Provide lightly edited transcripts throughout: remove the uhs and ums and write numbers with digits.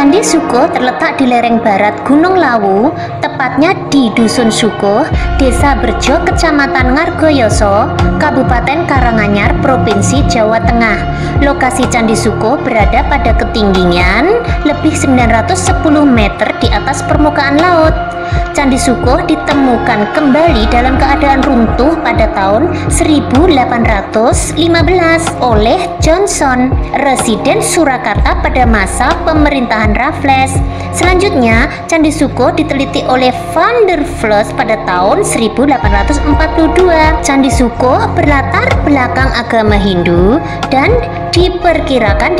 Candi Suko terletak di lereng barat Gunung Lawu, tepatnya di Dusun Suko, Desa Berjo, Kecamatan Ngargoyoso, Kabupaten Karanganyar, Provinsi Jawa Tengah. Lokasi Candi Suko berada pada ketinggian lebih 910 meter di atas permukaan laut. Candi Suko ditemukan kembali dalam keadaan runtuh pada tahun 1815 oleh Johnson, residen Surakarta pada masa pemerintahan Raffles. Selanjutnya, Candi Suko diteliti oleh Van der Vlos pada tahun 1842. Candi Suko berlatar belakang agama Hindu dan diperkirakan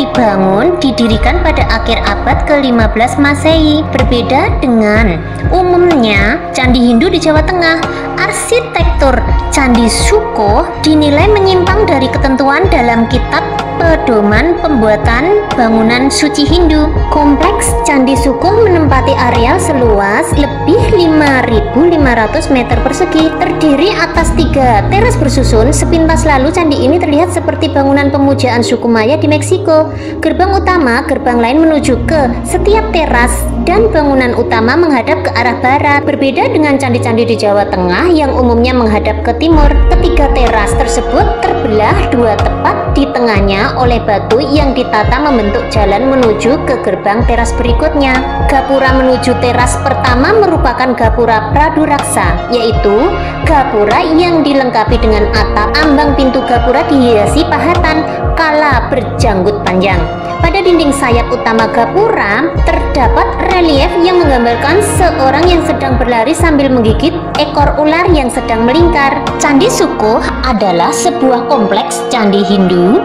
didirikan pada akhir abad ke-15 Masehi. Berbeda dengan umumnya Candi Hindu di Jawa Tengah, arsitektur Candi Suko dinilai menyimpang dari ketentuan dalam kitab pedoman pembuatan bangunan suci Hindu. Kompleks Candi Suko menempati area seluas lebih 5.500 meter persegi, terdiri atas 3 teras bersusun. Sepintas lalu candi ini terlihat seperti bangunan pemujaan suku Maya di Meksiko. Gerbang utama, gerbang lain menuju ke setiap teras, dan bangunan utama menghadap ke arah barat. Berbeda dengan candi-candi di Jawa Tengah yang umumnya menghadap ke timur, ketiga teras tersebut terbelah dua tepat di tengahnya oleh batu yang ditata membentuk jalan menuju ke gerbang teras berikutnya. Gapura menuju teras pertama merupakan gapura Praduraksa, yaitu gapura yang dilengkapi dengan atap. Ambang pintu gapura dihiasi pahatan kala berjanggut panjang. Pada dinding sayap utama gapura terdapat relief yang menggambarkan seorang yang sedang berlari sambil menggigit ekor ular yang sedang melingkar. Candi Suko adalah sebuah kompleks candi Hindu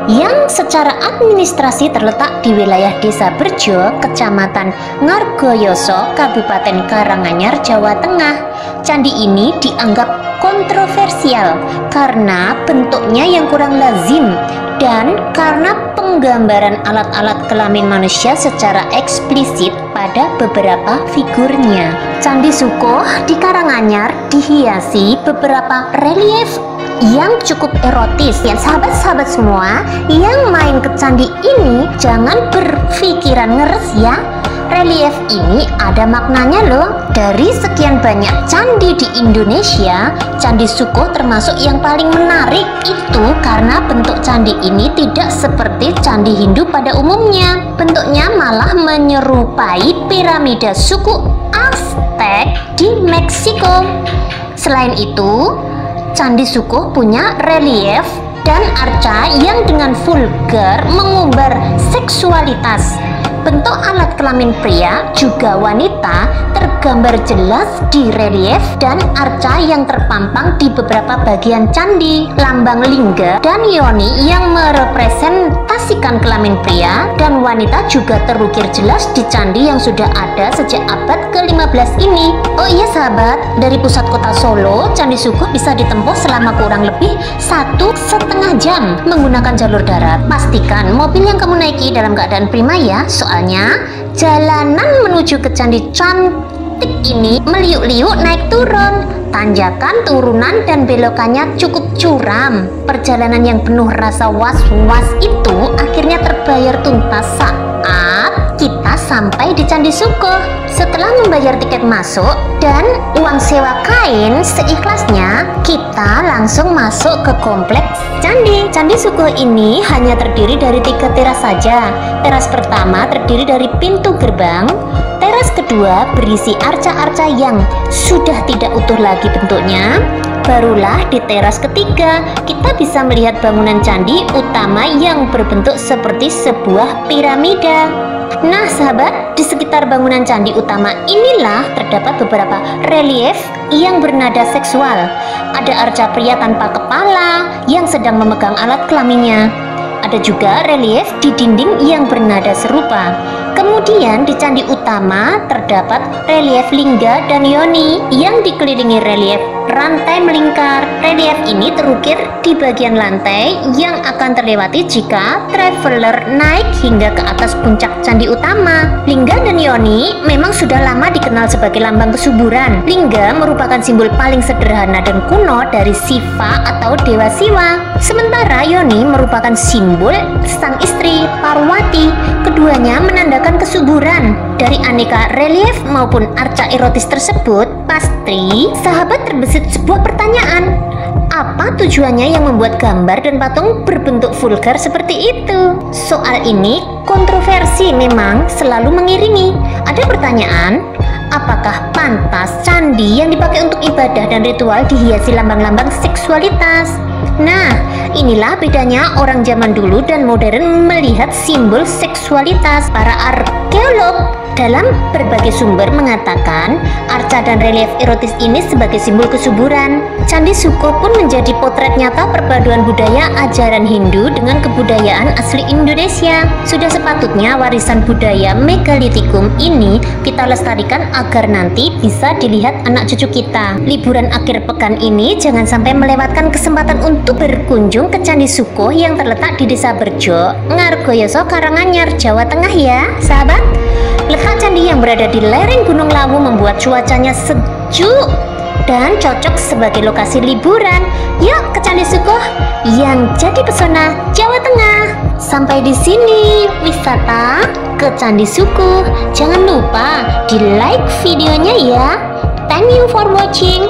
yang secara administrasi terletak di wilayah Desa Berjo, Kecamatan Ngargoyoso, Kabupaten Karanganyar, Jawa Tengah. Candi ini dianggap kontroversial karena bentuknya yang kurang lazim dan karena penggambaran alat-alat kelamin manusia secara eksplisit pada beberapa figurnya. Candi Suko di Karanganyar dihiasi beberapa relief yang cukup erotis. Ya, sahabat-sahabat semua yang main ke candi ini jangan berpikiran ngeres ya. Relief ini ada maknanya loh. Dari sekian banyak candi di Indonesia, Candi Suko termasuk yang paling menarik. Itu karena bentuk candi ini tidak seperti candi Hindu pada umumnya. Bentuknya malah menyerupai piramida suku Aztec di Meksiko. Selain itu, Candi Suko punya relief dan arca yang dengan vulgar mengumbar seksualitas. Bentuk alat kelamin pria juga wanita tergambar jelas di relief dan arca yang terpampang di beberapa bagian candi. Lambang lingga dan yoni yang merepresentasikan kelamin pria dan wanita juga terukir jelas di candi yang sudah ada sejak abad ke-15 ini. Oh iya sahabat, dari pusat kota Solo, Candi Suko bisa ditempuh selama kurang lebih 1,5 jam menggunakan jalur darat. Pastikan mobil yang kamu naiki dalam keadaan prima ya, soalnya jalanan menuju ke candi cantik ini meliuk-liuk naik turun, tanjakan, turunan, dan belokannya cukup curam. Perjalanan yang penuh rasa was-was itu akhirnya terbayar tuntas saat kita sampai di Candi Suko. Setelah membayar tiket masuk dan uang sewa kain seikhlasnya, kita langsung masuk ke kompleks candi. Candi Suko ini hanya terdiri dari 3 teras saja. Teras pertama terdiri dari pintu gerbang, teras kedua berisi arca-arca yang sudah tidak utuh lagi bentuknya. Barulah di teras ketiga kita bisa melihat bangunan candi utama yang berbentuk seperti sebuah piramida. Nah sahabat, di sekitar bangunan candi utama inilah terdapat beberapa relief yang bernada seksual. Ada arca pria tanpa kepala yang sedang memegang alat kelaminnya. Ada juga relief di dinding yang bernada serupa. Kemudian di candi utama terdapat relief lingga dan yoni yang dikelilingi relief rantai melingkar. Relief ini terukir di bagian lantai yang akan terlewati jika traveler naik hingga ke atas puncak candi utama. Lingga dan yoni memang sudah lama dikenal sebagai lambang kesuburan. Lingga merupakan simbol paling sederhana dan kuno dari Siva atau Dewa Siwa. Sementara yoni merupakan simbol sang istri Parwati. Keduanya menandakan kesuburan dari aneka relief maupun arca erotis tersebut, pasti sahabat terbesit sebuah pertanyaan. Apa tujuannya yang membuat gambar dan patung berbentuk vulgar seperti itu? Soal ini kontroversi memang selalu mengiringi. Ada pertanyaan, apakah pantas candi yang dipakai untuk ibadah dan ritual dihiasi lambang-lambang seksualitas? Nah, inilah bedanya orang zaman dulu dan modern melihat simbol seksualitas. Para arkeolog dalam berbagai sumber mengatakan arca dan relief erotis ini sebagai simbol kesuburan. Candi Suko pun menjadi potret nyata perpaduan budaya ajaran Hindu dengan kebudayaan asli Indonesia. Sudah sepatutnya warisan budaya megalitikum ini kita lestarikan agar nanti bisa dilihat anak cucu kita. Liburan akhir pekan ini jangan sampai melewatkan kesempatan untuk berkunjung ke Candi Suko yang terletak di Desa Berjo, Ngargoyoso, Karanganyar, Jawa Tengah ya, sahabat. Letak candi yang berada di lereng Gunung Lawu membuat cuacanya sejuk dan cocok sebagai lokasi liburan. Yuk ke Candi Suko yang jadi pesona Jawa Tengah. Sampai di sini wisata ke Candi Suko. Jangan lupa di like videonya ya. Thank you for watching.